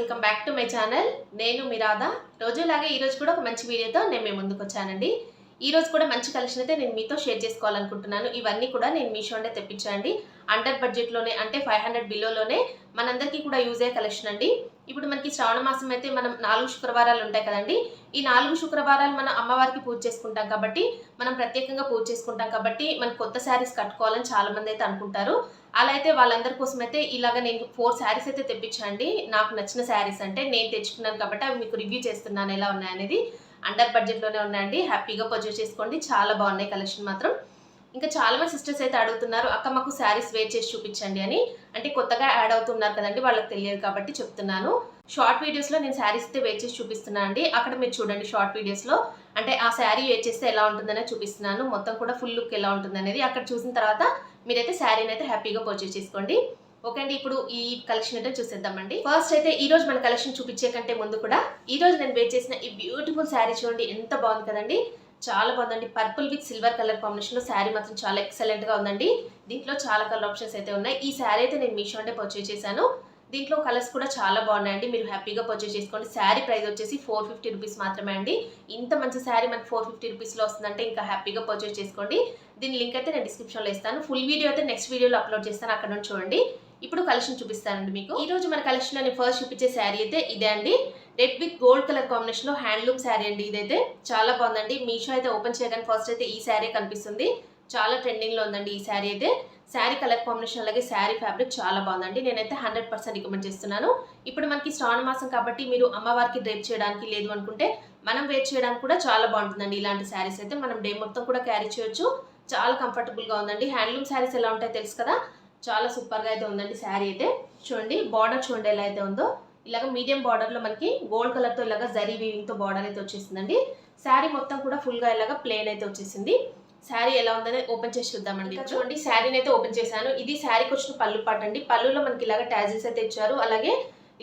Welcome back to my channel. నేను మీ రాధా. రోజులాగే ఈరోజు కూడా ఒక మంచి వీడియోతో నేను మీ ముందుకు వచ్చానండి. ఈరోజు కూడా మంచి కలెక్షన్ అయితే నేను మీతో షేర్ చేసుకోవాలనుకుంటున్నాను. ఇవన్నీ కూడా నేను మీషో నుండే తెప్పించానండి. అండర్ బడ్జెట్లోనే, అంటే 500 బిలోలోనే మనందరికీ కూడా యూజ్ అయ్యే కలెక్షన్ అండి. ఇప్పుడు మనకి శ్రావణ మాసం అయితే మనం 4 శుక్రవారాలు ఉంటాయి కదండి. ఈ 4 శుక్రవారాలు మనం అమ్మవారికి పూజ చేసుకుంటాం కాబట్టి, మనం ప్రత్యేకంగా పూజ చేసుకుంటాం కాబట్టి మనకు కొత్త శారీస్ కట్టుకోవాలని చాలా మంది అయితే అనుకుంటారు. అలా అయితే వాళ్ళందరి కోసం అయితే ఇలాగ నేను 4 శారీస్ అయితే తెప్పించండి. నాకు నచ్చిన శారీస్ అంటే నేను తెచ్చుకున్నాను కాబట్టి అవి మీకు రివ్యూ చేస్తున్నాను ఎలా ఉన్నాయనేది. అండర్ బడ్జెట్లోనే ఉన్నాయండి. హ్యాపీగా పర్చేస్ చేసుకోండి. చాలా బాగున్నాయి కలెక్షన్ మాత్రం. ఇంకా చాలా మంది సిస్టర్స్ అయితే అడుగుతున్నారు, అక్క మాకు శారీస్ వేర్ చేసి చూపించండి అని. అంటే కొత్తగా యాడ్ అవుతున్నారు కదండి, వాళ్ళకి తెలియదు కాబట్టి చెప్తున్నాను. షార్ట్ వీడియోస్లో నేను శారీస్ అయితే వేర్ చేసి చూపిస్తున్నాను అండి. అక్కడ మీరు చూడండి షార్ట్ వీడియోస్లో, అంటే ఆ శారీ వేర్ చేస్తే ఎలా ఉంటుందనే చూపిస్తున్నాను. మొత్తం కూడా ఫుల్ లుక్ ఎలా ఉంటుంది అనేది అక్కడ చూసిన తర్వాత మీరైతే శారీని అయితే హ్యాపీగా పర్చేస్ చేసుకోండి. ఓకే అండి, ఇప్పుడు ఈ కలెక్షన్ అయితే చూసేద్దామండి. ఫస్ట్ అయితే ఈ రోజు మన కలెక్షన్ చూపించే కంటే ముందు కూడా ఈ రోజు నేను వేర్ చేసిన ఈ బ్యూటిఫుల్ శారీ చూడండి, ఎంత బాగుంది కదండి. చాలా బాగుందండి. Purple with silver colour combination లో శారీ మాత్రం చాలా ఎక్సలెంట్ గా ఉందండి. దీంట్లో చాలా కలర్ ఆప్షన్స్ అయితే ఉన్నాయి. ఈ శారీ అయితే నేను మీషో అంటే పర్చేస్ చేశాను. దీంట్లో కలర్స్ కూడా చాలా బాగున్నాయండి. మీరు హ్యాపీగా పర్చేస్ చేసుకోండి. శారీ ప్రైస్ వచ్చేసి 450 రూపీస్ మాత్రమే అండి. ఇంత మంచి శారీ మనకి 450 రూపీస్లో వస్తుందంటే ఇంకా హ్యాపీగా పర్చేస్ చేసుకోండి. దీని లింక్ అయితే నేను డిస్క్రిప్షన్లో ఇస్తాను. ఫుల్ వీడియో అయితే నెక్స్ట్ వీడియోలో అప్లోడ్ చేస్తాను, అక్కడ నుంచి చూడండి. ఇప్పుడు కలెక్షన్ చూపిస్తానండి మీకు. ఈ రోజు మన కలెక్షన్లో నేను ఫస్ట్ చూపించే శారీ అయితే ఇదే అండి. రెడ్ విత్ గోల్డ్ కలర్ కాంబినేషన్లో హ్యాండ్లూమ్ శారీ అండి. ఇదైతే చాలా బాగుందండి. మీషో అయితే ఓపెన్ చేయగానే ఫస్ట్ అయితే ఈ శారీ కనిపిస్తుంది. చాలా ట్రెండింగ్లో ఉందండి ఈ శారీ అయితే. శారీ కలర్ కాంబినేషన్ అలాగే శారీ ఫ్యాబ్రిక్ చాలా బాగుందండి. నేనైతే 100% రికమెండ్ చేస్తున్నాను. ఇప్పుడు మనకి శ్రావణ మాసం కాబట్టి మీరు అమ్మవారికి డ్రేప్ చేయడానికి లేదు అనుకుంటే మనం వేర్ చేయడానికి కూడా చాలా బాగుంటుందండి. ఇలాంటి శారీస్ అయితే మనం డే మొత్తం కూడా క్యారీ చేయొచ్చు. చాలా కంఫర్టబుల్గా ఉందండి. హ్యాండ్లూమ్ శారీస్ ఎలా ఉంటాయో తెలుసు కదా, చాలా సూపర్గా అయితే ఉందండి శారీ అయితే. చూడండి బార్డర్ చూడండి ఎలా అయితే ఉందో. ఇలాగ మీడియం బార్డర్లో మనకి గోల్డ్ కలర్తో ఇలాగ జరీ వీవింగ్తో బార్డర్ అయితే వచ్చేసిందండి. శారీ మొత్తం కూడా ఫుల్గా ఇలాగ ప్లెయిన్ అయితే వచ్చేసింది. శారీ ఎలా ఉందని ఓపెన్ చేసి చూద్దామండి. చూడండి శారీని అయితే ఓపెన్ చేశాను. ఇది శారీకి వచ్చిన పళ్ళు పాట అండి. పళ్ళులో మనకి ఇలాగ టాజిల్స్ అయితే ఇచ్చారు. అలాగే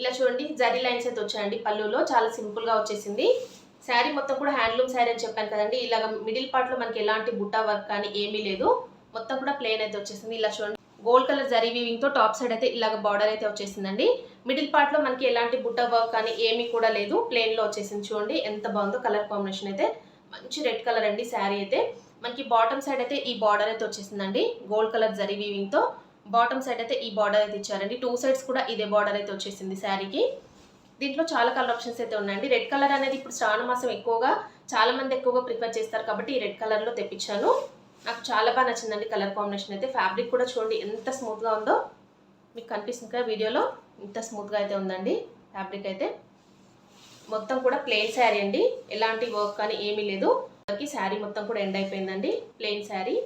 ఇలా చూడండి జరీ లైన్స్ అయితే వచ్చాయండి పళ్ళులో. చాలా సింపుల్గా వచ్చేసింది. శారీ మొత్తం కూడా హ్యాండ్లూమ్ శారీ అని చెప్పాను కదండి. ఇలాగ మిడిల్ పార్ట్లో మనకి ఎలాంటి బుట్టా వర్క్ కానీ ఏమీ లేదు. మొత్తం కూడా ప్లెయిన్ అయితే వచ్చేసింది. ఇలా చూడండి గోల్డ్ కలర్ జరీ వీవింగ్తో టాప్ సైడ్ అయితే ఇలాగ బార్డర్ అయితే వచ్చేసిందండి. మిడిల్ పార్ట్లో మనకి ఎలాంటి బుట్టా వర్క్ కానీ ఏమీ కూడా లేదు. ప్లెయిన్లో వచ్చేసింది. చూడండి ఎంత బాగుందో కలర్ కాంబినేషన్ అయితే. మంచి రెడ్ కలర్ అండి శారీ అయితే. మనకి బాటమ్ సైడ్ అయితే ఈ బార్డర్ అయితే వచ్చేసిందండి. గోల్డ్ కలర్ జరీ వీవింగ్తో బాటమ్ సైడ్ అయితే ఈ బార్డర్ అయితే ఇచ్చారండి. 2 సైడ్స్ కూడా ఇదే బార్డర్ అయితే వచ్చేసింది శారీకి. దీంట్లో చాలా కలర్ ఆప్షన్స్ అయితే ఉన్నాయండి. రెడ్ కలర్ అనేది ఇప్పుడు శ్రావణ మాసం చాలా మంది ఎక్కువగా ప్రిఫర్ చేస్తారు కాబట్టి ఈ రెడ్ కలర్లో తెప్పించాను. నాకు చాలా బాగా నచ్చిందండి కలర్ కాంబినేషన్ అయితే. ఫ్యాబ్రిక్ కూడా చూడండి ఎంత స్మూత్గా ఉందో, మీకు కనిపిస్తుంది కదా వీడియోలో, ఇంత స్మూత్గా అయితే ఉందండి ఫ్యాబ్రిక్ అయితే. మొత్తం కూడా ప్లెయిన్ శారీ అండి, ఎలాంటి వర్క్ కానీ ఏమీ లేదు. శారీ మొత్తం కూడా ఎండ్ అయిపోయిందండి, ప్లెయిన్ శారీ.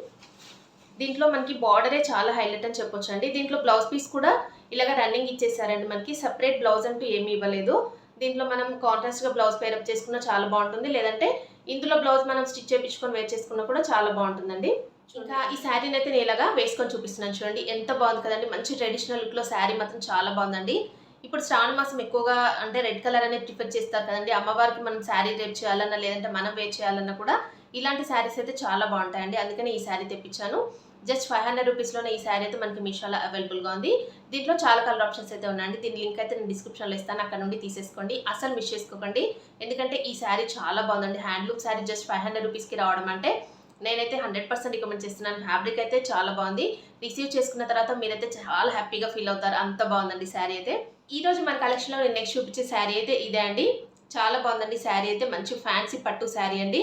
దీంట్లో మనకి బార్డరే చాలా హైలైట్ అని చెప్పొచ్చు అండి. దీంట్లో బ్లౌజ్ పీస్ కూడా ఇలాగ రన్నింగ్ ఇచ్చేసారండి. మనకి సపరేట్ బ్లౌజ్ అంటూ ఏమీ ఇవ్వలేదు. దీంట్లో మనం కాంట్రాస్ట్గా బ్లౌజ్ పేరప్ చేసుకున్నా చాలా బాగుంటుంది, లేదంటే ఇందులో బ్లౌజ్ మనం స్టిచ్ చేయించుకొని వేర్ చేసుకున్నా కూడా చాలా బాగుంటుందండి. ఇంకా ఈ శారీని అయితే నేను ఇలాగా వేసుకొని చూపిస్తున్నాను. చూడండి ఎంత బాగుంది కదండి. మంచి ట్రెడిషనల్ లుక్లో శారీ మాత్రం చాలా బాగుందండి. ఇప్పుడు శ్రావణ మాసం ఎక్కువగా అంటే రెడ్ కలర్ అనేది ప్రిఫర్ చేస్తారు కదండి. అమ్మవారికి మనం శారీ రేప్ చేయాలన్నా లేదంటే మనం వేర్ చేయాలన్నా కూడా ఇలాంటి శారీస్ అయితే చాలా బాగుంటాయండి. అందుకని ఈ శారీ తెప్పించాను. జస్ట్ 500 రూపీస్లోనే ఈ శారీ అయితే మనకి మీషోలో అవైలబుల్గా ఉంది. దీంట్లో చాలా కలర్ ఆప్షన్స్ అయితే ఉన్నాయండి. దీని లింక్ అయితే నేను డిస్క్రిప్షన్లో ఇస్తాను, అక్కడ నుండి తీసేసుకోండి. అసలు మిస్ చేసుకోకండి, ఎందుకంటే ఈ శారీ చాలా బాగుందండి. హ్యాండ్లూమ్ శారీ జస్ట్ 500 రూపీస్కి రావడం అంటే నేనైతే 100% రికమెండ్ చేస్తున్నాను. ఫ్యాబ్రిక్ అయితే చాలా బాగుంది. రిసీవ్ చేసుకున్న తర్వాత మీరైతే చాలా హ్యాపీగా ఫీల్ అవుతారు, అంత బాగుందండి శారీ అయితే. ఈ రోజు మన కలెక్షన్లో నేను నెక్స్ట్ చూపించే శారీ అయితే ఇదే అండి. చాలా బాగుందండి శారీ అయితే. మంచి ఫ్యాన్సీ పట్టు శారీ అండి.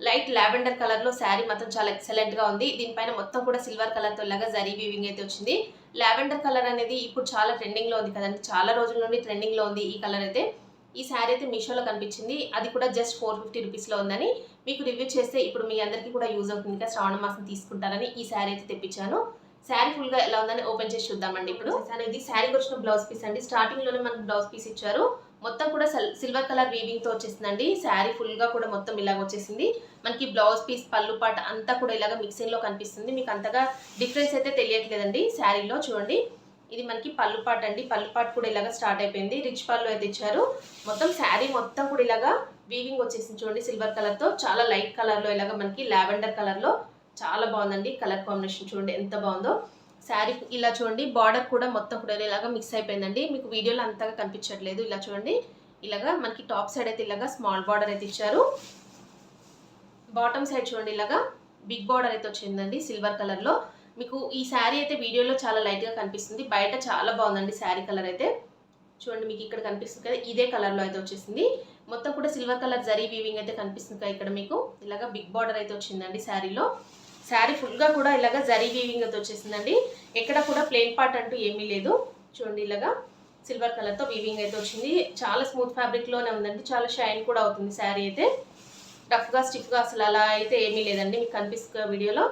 లైట్ లావెండర్ కలర్లో శారీ మాత్రం చాలా ఎక్సలెంట్గా ఉంది. దీనిపైన మొత్తం కూడా సిల్వర్ కలర్తో ఇలాగా జరీ వీవింగ్ అయితే వచ్చింది. లావెండర్ కలర్ అనేది ఇప్పుడు చాలా ట్రెండింగ్లో ఉంది కదండి. చాలా రోజుల నుండి ట్రెండింగ్లో ఉంది ఈ కలర్ అయితే. ఈ శారీ అయితే మీషోలో కనిపించింది. అది కూడా జస్ట్ 450 రూపీస్లో ఉందని మీకు రివ్యూ చేస్తే ఇప్పుడు మీ అందరికీ కూడా యూజ్ అవుతుంది కదా, శ్రావణ మాసం తీసుకుంటారని ఈ శారీ అయితే తెప్పించాను. శారీ ఫుల్గా ఎలా ఉందని ఓపెన్ చేసి చూద్దామండి. ఇప్పుడు ఇది శారీకి వచ్చిన బ్లౌజ్ పీస్ అండి. స్టార్టింగ్లోనే మనకు బ్లౌజ్ పీస్ ఇచ్చారు. మొత్తం కూడా సిల్వర్ కలర్ వీవింగ్తో వచ్చేసిందండి. శారీ ఫుల్గా కూడా మొత్తం ఇలాగ వచ్చేసింది. మనకి బ్లౌజ్ పీస్ పళ్ళు పాట అంతా కూడా ఇలాగ మిక్సింగ్లో కనిపిస్తుంది. మీకు అంతగా డిఫరెన్స్ అయితే తెలియట్లేదండి శారీలో. చూడండి ఇది మనకి పళ్ళు పాట అండి. పళ్ళు పాట కూడా ఇలాగ స్టార్ట్ అయిపోయింది. రిచ్ పళ్ళు అయితే ఇచ్చారు. మొత్తం శారీ మొత్తం కూడా ఇలాగా వీవింగ్ వచ్చేసింది. చూడండి సిల్వర్ కలర్తో చాలా లైట్ కలర్లో ఇలాగ మనకి లావెండర్ కలర్లో చాలా బాగుందండి కలర్ కాంబినేషన్. చూడండి ఎంత బాగుందో. శారీ ఇలా చూడండి, బార్డర్ కూడా మొత్తం కూడా ఇలాగా మిక్స్ అయిపోయిందండి. మీకు వీడియోలో అంతగా కనిపించట్లేదు. ఇలా చూడండి, ఇలాగా మనకి టాప్ సైడ్ అయితే ఇలాగా స్మాల్ బార్డర్ అయితే ఇచ్చారు. బాటమ్ సైడ్ చూడండి ఇలాగా బిగ్ బార్డర్ అయితే వచ్చిందండి సిల్వర్ కలర్లో. మీకు ఈ శారీ అయితే వీడియోలో చాలా లైట్గా కనిపిస్తుంది, బయట చాలా బాగుందండి శారీ కలర్ అయితే. చూడండి మీకు ఇక్కడ కనిపిస్తుంది కదా, ఇదే కలర్లో అయితే వచ్చేసింది. మొత్తం కూడా సిల్వర్ కలర్ జరీ వీవింగ్ అయితే కనిపిస్తుంది కదా ఇక్కడ మీకు. ఇలాగా బిగ్ బార్డర్ అయితే వచ్చిందండి శారీలో. శారీ ఫుల్గా కూడా ఇలాగా జరీ వీవింగ్ అయితే వచ్చేసిందండి. ఎక్కడ కూడా ప్లెయిన్ పార్ట్ అంటూ ఏమీ లేదు. చూడండి ఇలాగా సిల్వర్ కలర్తో వీవింగ్ అయితే వచ్చింది. చాలా స్మూత్ ఫ్యాబ్రిక్లోనే ఉందండి, చాలా షైన్ కూడా అవుతుంది శారీ అయితే. రఫ్గా స్టిఫ్గా అసలు అలా అయితే ఏమీ లేదండి, మీకు కనిపిస్తుంది వీడియోలో.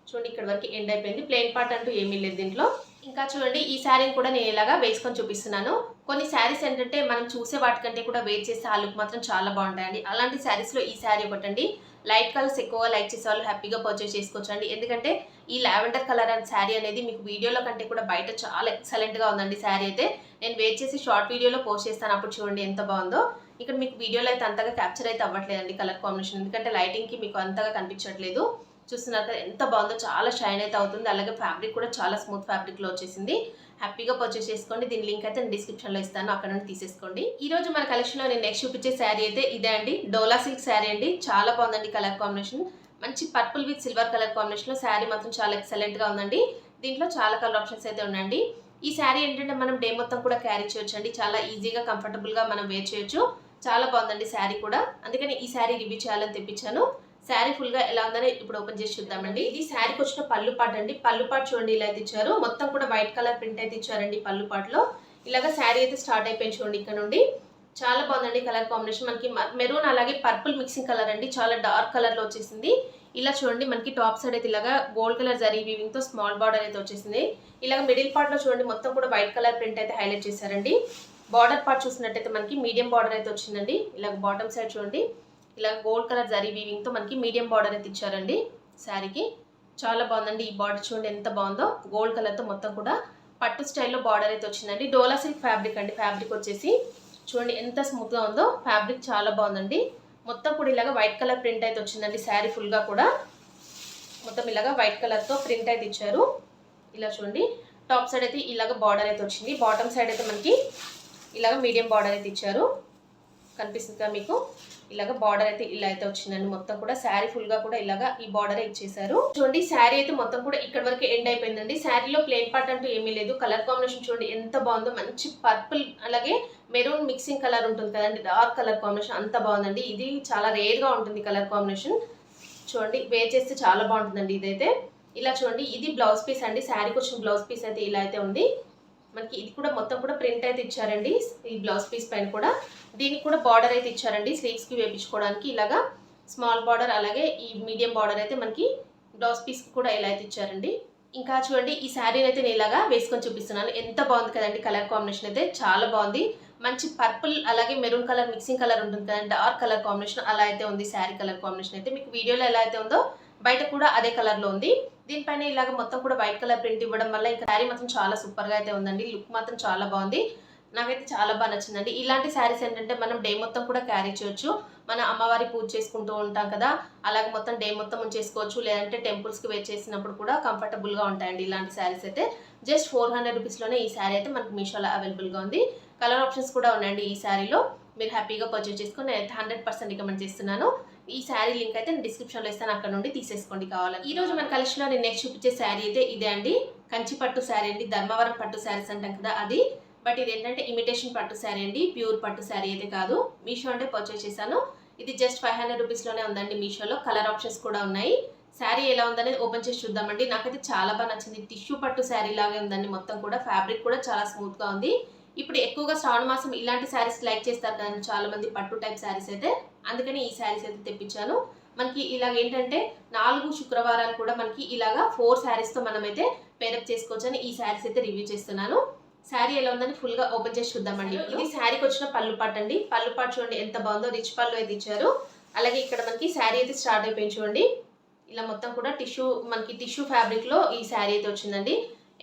చూడండి ఇక్కడ వరకు ఎండ్ అయిపోయింది, ప్లెయిన్ పార్ట్ అంటూ ఏమీ లేదు దీంట్లో. ఇంకా చూడండి ఈ శారీని కూడా నేను ఇలాగా వేసుకొని చూపిస్తున్నాను. కొన్ని శారీస్ ఏంటంటే మనం చూసే వాటికంటే కూడా వేర్ చేసే ఆ లుక్ మాత్రం చాలా బాగుంటాయండి. అలాంటి శారీస్లో ఈ శారీ ఒకటండి. లైట్ కలర్స్ ఎక్కువ లైక్ చేసే వాళ్ళు హ్యాపీగా పర్చేస్ చేసుకోవచ్చు అండి. ఎందుకంటే ఈ లావెండర్ కలర్ అండ్ శారీ అనేది మీకు వీడియోలో కంటే కూడా బయట చాలా ఎక్సలెంట్గా ఉందండి శారీ అయితే. నేను వేర్ చేసి షార్ట్ వీడియోలో పోస్ట్ చేస్తాను, అప్పుడు చూడండి ఎంత బాగుందో. ఇక్కడ మీకు వీడియోలో అయితే అంతగా క్యాప్చర్ అయితే అవ్వట్లేదండి కలర్ కాంబినేషన్, ఎందుకంటే లైటింగ్కి మీకు అంతగా కనిపించట్లేదు. చూస్తున్నారు కదా ఎంత బాగుందో, చాలా షైన్ అయితే అవుతుంది. అలాగే ఫ్యాబ్రిక్ కూడా చాలా స్మూత్ ఫ్యాబ్రిక్లో వచ్చేసింది. హ్యాపీగా పర్చేస్ చేసుకోండి. దీని లింక్ అయితే నేను డిస్క్రిప్షన్లో ఇస్తాను, అక్కడ నుండి తీసేసుకోండి. ఈ రోజు మన కలెక్షన్లో నేను నెక్స్ట్ చూపించే శారీ అయితే ఇదే అండి. డోలా సిల్క్ శారీ అండి. చాలా బాగుందండి కలర్ కాంబినేషన్. మంచి పర్పుల్ విత్ సిల్వర్ కలర్ కాంబినేషన్లో శారీ మాత్రం చాలా ఎక్సలెంట్గా ఉందండి. దీంట్లో చాలా కలర్ ఆప్షన్స్ అయితే ఉన్నాయండి. ఈ శారీ ఏంటంటే మనం డే మొత్తం కూడా క్యారీ చేయొచ్చు అండి. చాలా ఈజీగా కంఫర్టబుల్గా మనం వేర్ చేయొచ్చు. చాలా బాగుందండి శారీ కూడా, అందుకని ఈ శారీ రివ్యూ చేయాలని తెప్పించాను. శారీ ఫుల్గా ఎలా ఉందని ఇప్పుడు ఓపెన్ చేసి చూద్దామండి. ఇది శారీకి వచ్చిన పళ్ళు పాట్ అండి. పళ్ళు పాట్ చూడండి ఇలా అయితే ఇచ్చారు. మొత్తం కూడా వైట్ కలర్ ప్రింట్ అయితే ఇచ్చారండి పళ్ళు పాట్లో. ఇలాగా శారీ అయితే స్టార్ట్ అయిపోయింది చూడండి ఇక్కడ నుండి. చాలా బాగుందండి కలర్ కాంబినేషన్. మనకి మెరూన్ అలాగే పర్పుల్ మిక్సింగ్ కలర్ అండి, చాలా డార్క్ కలర్లో వచ్చేసింది. ఇలా చూడండి మనకి టాప్ సైడ్ అయితే ఇలాగా గోల్డ్ కలర్ జరీ వీవింగ్తో స్మాల్ బార్డర్ అయితే వచ్చేసింది. ఇలాగ మిడిల్ పార్ట్లో చూడండి మొత్తం కూడా వైట్ కలర్ ప్రింట్ అయితే హైలైట్ చేశారండి. బార్డర్ పార్ట్ చూసినట్టయితే మనకి మీడియం బార్డర్ అయితే వచ్చిందండి. ఇలాగ బాటమ్ సైడ్ చూడండి ఇలా గోల్డ్ కలర్ జరీ వీవింగ్తో మనకి మీడియం బార్డర్ అయితే ఇచ్చారండి శారీకి. చాలా బాగుందండి. ఈ బార్డర్ చూడండి ఎంత బాగుందో, గోల్డ్ కలర్తో మొత్తం కూడా పట్టు స్టైల్లో బార్డర్ అయితే వచ్చిందండి. డోలా సిల్క్ ఫ్యాబ్రిక్ అండి. ఫ్యాబ్రిక్ వచ్చేసి చూడండి ఎంత స్మూత్గా ఉందో, ఫ్యాబ్రిక్ చాలా బాగుందండి. మొత్తం కూడా ఇలాగ వైట్ కలర్ ప్రింట్ అయితే వచ్చిందండి శారీ ఫుల్గా కూడా. మొత్తం ఇలాగ వైట్ కలర్తో ప్రింట్ అయితే ఇచ్చారు. ఇలా చూడండి టాప్ సైడ్ అయితే ఇలాగ బార్డర్ అయితే వచ్చింది. బాటమ్ సైడ్ అయితే మనకి ఇలాగ మీడియం బార్డర్ అయితే ఇచ్చారు. కనిపిస్తుంది కదా మీకు, ఇలాగ బార్డర్ అయితే ఇలా అయితే వచ్చిందండి. మొత్తం కూడా శారీ ఫుల్ గా కూడా ఇలాగ ఈ బార్డర్ ఇచ్చేసారు. చూడండి శారీ అయితే మొత్తం కూడా ఇక్కడ వరకు ఎండ్ అయిపోయిందండి. శారీలో ప్లెయిన్ పార్ట్ అంటూ ఏమీ లేదు. కలర్ కాంబినేషన్ చూడండి ఎంత బాగుందో, మంచి పర్పుల్ అలాగే మెరూన్ మిక్సింగ్ కలర్ ఉంటుంది కదండి, డార్క్ కలర్ కాంబినేషన్ అంత బాగుందండి. ఇది చాలా రేర్ గా ఉంటుంది కలర్ కాంబినేషన్. చూడండి వేర్ చేస్తే చాలా బాగుంటుందండి ఇదైతే. ఇలా చూడండి ఇది బ్లౌజ్ పీస్ అండి. శారీకి వచ్చిన బ్లౌజ్ పీస్ అయితే ఇలా అయితే ఉంది. మనకి ఇది కూడా మొత్తం కూడా ప్రింట్ అయితే ఇచ్చారండి ఈ బ్లౌజ్ పీస్ పైన కూడా. దీనికి కూడా బార్డర్ అయితే ఇచ్చారండి స్లీవ్స్కి వేయించుకోవడానికి. ఇలాగా స్మాల్ బార్డర్ అలాగే ఈ మీడియం బార్డర్ అయితే మనకి బ్లౌజ్ పీస్కి కూడా ఇలా అయితే ఇచ్చారండి. ఇంకా చూడండి ఈ శారీని అయితే నేను ఇలాగా వేసుకొని చూపిస్తున్నాను. ఎంత బాగుంది కదండి కలర్ కాంబినేషన్ అయితే, చాలా బాగుంది. మంచి పర్పుల్ అలాగే మెరూన్ కలర్ మిక్సింగ్ కలర్ ఉంటుంది కదండి, డార్క్ కలర్ కాంబినేషన్ అలా అయితే ఉంది శారీ కలర్ కాంబినేషన్ అయితే. మీకు వీడియోలో ఎలా అయితే ఉందో బయట కూడా అదే కలర్లో ఉంది. దీనిపైన ఇలాగ మొత్తం కూడా వైట్ కలర్ ప్రింట్ ఇవ్వడం వల్ల ఇంకా శారీ మాత్రం చాలా సూపర్గా అయితే ఉందండి. లుక్ మాత్రం చాలా బాగుంది, నాకైతే చాలా బాగా నచ్చిందండి. ఇలాంటి శారీస్ ఏంటంటే మనం డే మొత్తం కూడా క్యారీ చేయొచ్చు. మన అమ్మవారి పూజ చేసుకుంటూ ఉంటాం కదా, అలాగే మొత్తం డే మొత్తం చేసుకోవచ్చు. లేదంటే టెంపుల్స్కి వేర్ చేసినప్పుడు కూడా కంఫర్టబుల్గా ఉంటాయండి ఇలాంటి శారీస్ అయితే. జస్ట్ 400 రూపీస్లోనే ఈ శారీ అయితే మనకి మీషోలో అవైలబుల్గా ఉంది. కలర్ ఆప్షన్స్ కూడా ఉన్నాయండి ఈ శారీలో. మీరు హ్యాపీగా పర్చేస్ చేసుకొని నేను 100% రికమెండ్ చేస్తున్నాను. ఈ శారీ లింక్ అయితే నేను డిస్క్రిప్షన్లో ఇస్తాను, అక్కడ నుండి తీసేసుకోండి కావాలని. ఈ రోజు మన కలెక్షన్లో నేను నెక్స్ట్ చూపించే శారీ అయితే ఇదే అండి. కంచి పట్టు శారీ అండి. ధర్మవరం పట్టు శారీస్ అంటాం కదా అది. బట్ ఇది ఏంటంటే ఇమిటేషన్ పట్టు శారీ అండి, ప్యూర్ పట్టు శారీ అయితే కాదు. మీషో అంటే పర్చేస్ చేశాను. ఇది జస్ట్ 500 రూపీస్లోనే ఉందండి మీషోలో. కలర్ ఆప్షన్స్ కూడా ఉన్నాయి. శారీ ఎలా ఉందనేది ఓపెన్ చేసి చూద్దామండి. నాకైతే చాలా బాగా నచ్చింది. టిష్యూ పట్టు శారీ లాగే ఉందండి. మొత్తం కూడా ఫ్యాబ్రిక్ కూడా చాలా స్మూత్గా ఉంది. ఇప్పుడు ఎక్కువగా శ్రావణ మాసం ఇలాంటి శారీస్ లైక్ చేస్తారు కదండి చాలా మంది, పట్టు టైప్ శారీస్ అయితే. అందుకని ఈ శారీస్ అయితే తెప్పించాను. మనకి ఇలాగ ఏంటంటే 4 శుక్రవారాలు కూడా మనకి ఇలాగా 4 శారీస్తో మనమైతే పేరప్ చేసుకోవచ్చు అని ఈ శారీస్ అయితే రివ్యూ చేస్తున్నాను. శారీ ఎలా ఉందని ఫుల్గా ఓపెన్ చేసి చూద్దామండి. ఇది శారీకి వచ్చిన పళ్ళు పాట్ అండి. పళ్ళు పాట్ చూడండి ఎంత బాగుందో, రిచ్ పళ్ళు అయితే ఇచ్చారు. అలాగే ఇక్కడ మనకి శారీ అయితే స్టార్ట్ అయిపోయింది చూడండి. ఇలా మొత్తం కూడా మనకి టిష్యూ ఫ్యాబ్రిక్లో ఈ శారీ అయితే వచ్చిందండి.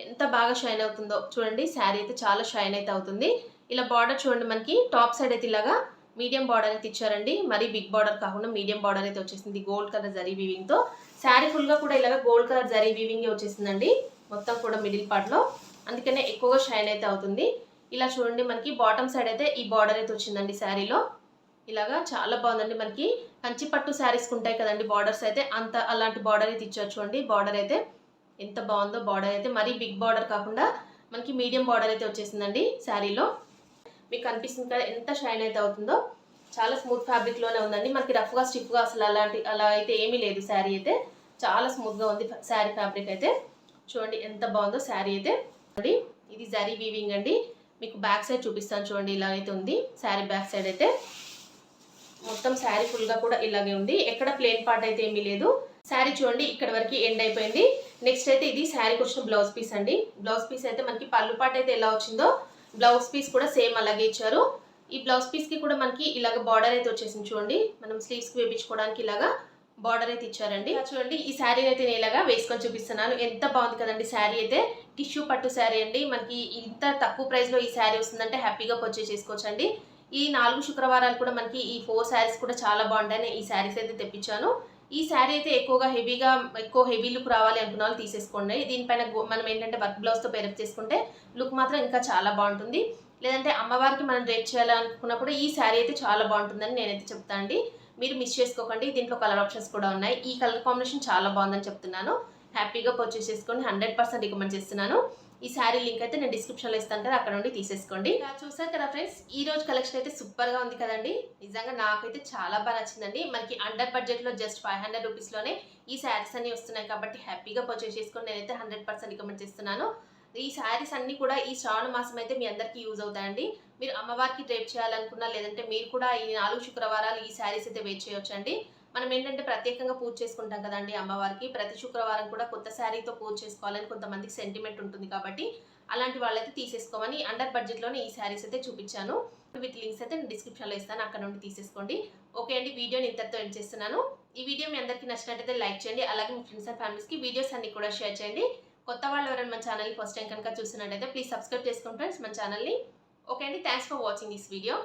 ఎంత బాగా షైన్ అవుతుందో చూడండి. శారీ అయితే చాలా షైన్ అయితే అవుతుంది. ఇలా బార్డర్ చూడండి మనకి టాప్ సైడ్ అయితే ఇలాగా మీడియం బార్డర్ అయితే ఇచ్చారండి. మరీ బిగ్ బార్డర్ కాకుండా మీడియం బార్డర్ అయితే వచ్చేసింది గోల్డ్ కలర్ జరీ వీవింగ్తో. శారీ ఫుల్గా కూడా ఇలాగా గోల్డ్ కలర్ జరీ వీవింగ్ వచ్చేసిందండి. మొత్తం కూడా మిడిల్ పార్ట్లో, అందుకనే ఎక్కువగా షైన్ అయితే అవుతుంది. ఇలా చూడండి, మనకి బాటమ్ సైడ్ అయితే ఈ బార్డర్ అయితే వచ్చిందండి శారీలో. ఇలాగా చాలా బాగుందండి. మనకి కంచి పట్టు శారీస్కి ఉంటాయి కదండి బార్డర్స్, అయితే అలాంటి బార్డర్ అయితే ఇచ్చారు చూడండి. బార్డర్ అయితే ఎంత బాగుందో. బార్డర్ అయితే మరీ బిగ్ బార్డర్ కాకుండా మనకి మీడియం బార్డర్ అయితే వచ్చేసిందండి శారీలో. మీకు కనిపిస్తుంది కదా ఎంత షైన్ అయితే అవుతుందో. చాలా స్మూత్ ఫ్యాబ్రిక్లోనే ఉందండి. మనకి రఫ్గా స్టిఫ్గా అసలు అలా అయితే ఏమీ లేదు. శారీ అయితే చాలా స్మూత్గా ఉంది శారీ ఫ్యాబ్రిక్ అయితే. చూడండి ఎంత బాగుందో శారీ అయితే. ఇది జరీ వీవింగ్ అండి. మీకు బ్యాక్ సైడ్ చూపిస్తాను చూడండి. ఇలా అయితే ఉంది శారీ బ్యాక్ సైడ్ అయితే. మొత్తం శారీ ఫుల్గా కూడా ఇలాగే ఉంది. ఎక్కడ ప్లేన్ పార్ట్ అయితే ఏమీ లేదు. శారీ చూడండి ఇక్కడ వరకు ఎండ్ అయిపోయింది. నెక్స్ట్ అయితే ఇది శారీకి వచ్చిన బ్లౌజ్ పీస్ అండి. బ్లౌజ్ పీస్ అయితే మనకి పళ్ళు పార్ట్ అయితే ఎలా వచ్చిందో బ్లౌజ్ పీస్ కూడా సేమ్ అలాగే ఇచ్చారు. ఈ బ్లౌజ్ పీస్కి కూడా మనకి ఇలాగ బార్డర్ అయితే వచ్చేసింది చూడండి. మనం స్లీవ్స్కి వేయించుకోవడానికి ఇలాగా బార్డర్ అయితే ఇచ్చారండి. చూడండి ఈ శారీ అయితే నేను ఇలాగా వేసుకొని చూపిస్తున్నాను. ఎంత బాగుంది కదండి శారీ అయితే. టిష్యూ పట్టు శారీ అండి. మనకి ఇంత తక్కువ ప్రైస్లో ఈ శారీ వస్తుందంటే హ్యాపీగా పర్చేస్ చేసుకోవచ్చు అండి. ఈ 4 శుక్రవారాలు కూడా మనకి ఈ 4 శారీస్ కూడా చాలా బాగుంటాయని ఈ శారీస్ అయితే తెప్పించాను. ఈ శారీ అయితే ఎక్కువ హెవీ లుక్ రావాలి అనుకున్న వాళ్ళు తీసేసుకోండి. దీనిపైన మనం ఏంటంటే వర్క్ బ్లౌజ్తో పేరప్ చేసుకుంటే లుక్ మాత్రం ఇంకా చాలా బాగుంటుంది. లేదంటే అమ్మవారికి మనం డ్రేప్ చేయాలనుకున్నప్పుడు ఈ శారీ అయితే చాలా బాగుంటుందని నేనైతే చెప్తాను అండి. మీరు మిస్ చేసుకోకండి. దీంట్లో కలర్ ఆప్షన్స్ కూడా ఉన్నాయి. ఈ కలర్ కాంబినేషన్ చాలా బాగుందని చెప్తున్నాను. హ్యాపీగా పర్చేస్ చేసుకోండి. 100% రికమెండ్ చేస్తున్నాను. ఈ శారీ లింక్ అయితే నేను డిస్క్రిప్షన్లో ఇస్తాను కదా, అక్కడ నుండి తీసేసుకోండి. చూసారు కదా ఫ్రెండ్స్, ఈ రోజు కలెక్షన్ అయితే సూపర్గా ఉంది కదండి. నిజంగా నాకైతే చాలా బాగా నచ్చిందండి. మనకి అండర్ బడ్జెట్లో జస్ట్ 500 రూపీస్లోనే ఈ శారీస్ అన్ని వస్తున్నాయి కాబట్టి హ్యాపీగా పర్చేస్ చేసుకొని నేనైతే 100% రికమెండ్ చేస్తున్నాను. ఈ శారీస్ అన్ని కూడా ఈ శ్రావణ మాసం అయితే మీ అందరికీ యూజ్ అవుతాయండి. మీరు అమ్మవారికి డ్రేప్ చేయాలనుకున్నా, లేదంటే మీరు కూడా ఈ 4 శుక్రవారాలు ఈ శారీస్ అయితే వేర్ చేయొచ్చండి. మనం ఏంటంటే ప్రత్యేకంగా పూజ చేసుకుంటాం కదండి అమ్మవారికి. ప్రతి శుక్రవారం కూడా కొత్త శారీతో పూజ చేసుకోవాలని కొంతమందికి సెంటిమెంట్ ఉంటుంది కాబట్టి అలాంటి వాళ్ళైతే తీసేసుకోమని అండర్ బడ్జెట్లోనే ఈ శారీస్ అయితే చూపించాను. వీటి లింక్స్ అయితే నేను డిస్క్రిప్షన్లో ఇస్తాను, అక్కడ నుండి తీసేసుకోండి. ఓకే అండి, వీడియోని ఇంతటితో ఎండ్ చేస్తున్నాను. ఈ వీడియో మీ అందరికీ నచ్చినట్టయితే లైక్ చేయండి. అలాగే మీ ఫ్రెండ్స్ అండ్ ఫ్యామిలీస్కి వీడియోస్ అన్ని కూడా షేర్ చేయండి. కొత్త వాళ్ళు ఎవరైనా మన ఛానల్ని ఫస్ట్ టైం కనుక చూస్తున్నట్టయితే ప్లీజ్ సబ్స్క్రైబ్ చేసుకోండి ఫ్రెండ్స్ మన ఛానల్ని. ఓకే అండి, thanks for watching this video.